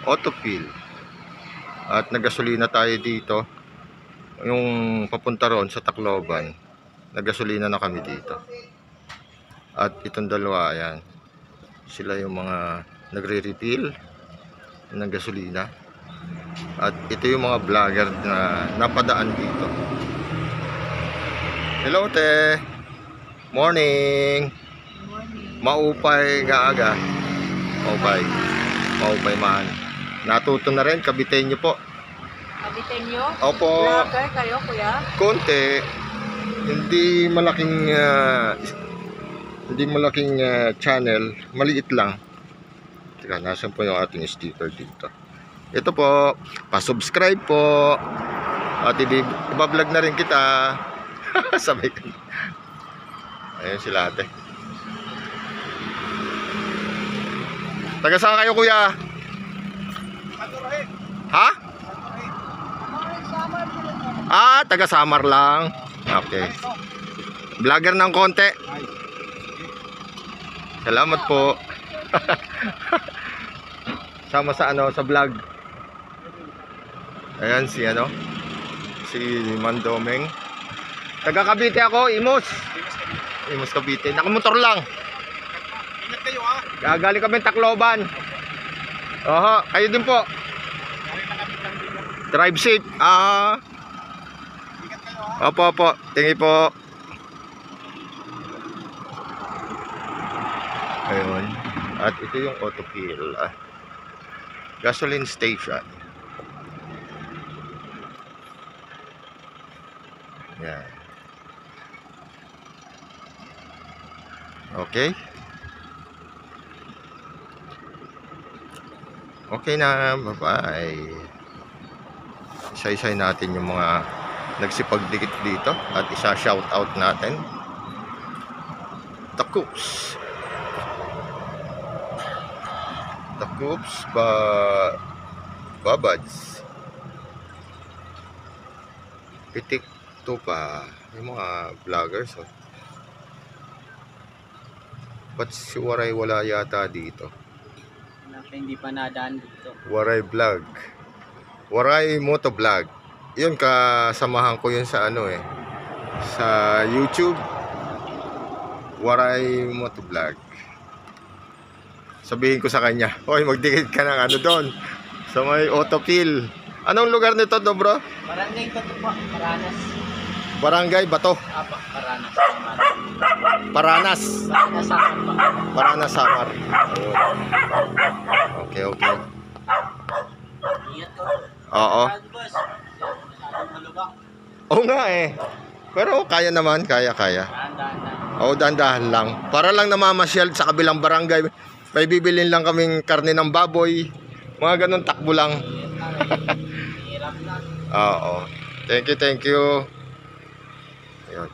Autofill. At nagasolina tayo dito. Yung papunta ron sa Tacloban. Nagasolina na kami dito. At itong dalawa, ayan. Sila yung mga nagre-refill ng gasolina. At ito yung mga vlogger na napadaan dito. Hello, te. Morning. Maupay gaaga. Maupay man. Natuto na rin, Kabitenyo po. Kabitenyo? Opo. Vlogger kayo, kuya? Konti. Hindi malaking channel. Maliit lang. Teka, nasan po yung ating sticker dito? Ito po. Pa-subscribe po. At iba-vlog na rin kita. Sabay ka. Ayun sila ate. Taga saan kayo, kuya? Ha? Taga Samar lang. Okay. Vlogger ng konti. Salamat po. Sama sa sa vlog. Ayan si Mandomeng. Taga Cavite ako, Imus Cavite. Nakamotor lang. Ingat kayo ha. Gagaling kami Tacloban. Oho, kayo din po. Drive safe. Ingat kayo ha. Opo. Tingi po. Ayun. At ito yung Autofill. Gasoline station. Yan. Okay. Okay na. Bye-bye. Isa-isay natin yung mga nagsipagdikit dito at isa-shoutout natin. Takups. Babads. Pitik Tupa. Yung mga vloggers. Ba't si Waray wala yata dito? Hindi pa nadaan dito. Waray Vlog. Waray Moto Vlog. Yun, kasamahan ko yun sa sa YouTube. Waray Moto Vlog. Sabihin ko sa kanya, hoy, magdikit ka ng doon sa may Autofill. Anong lugar nito to, bro? Barangay Bato po, Paranas. Barangay Bato. Paranas. Paranas. Paranas, Samar. Paranas, Samar. Okay. Ingat ko. Oo. Boss. Malubak. Oo nga eh. Pero kaya naman, kaya. Dahan-dahan. Oo, dahan-dahan lang. Para lang namamasyal sa kabilang barangay. May bibilin lang kaming karne ng baboy. Mga ganun, takbo lang. Hirap na. Oo. Thank you. Ayun.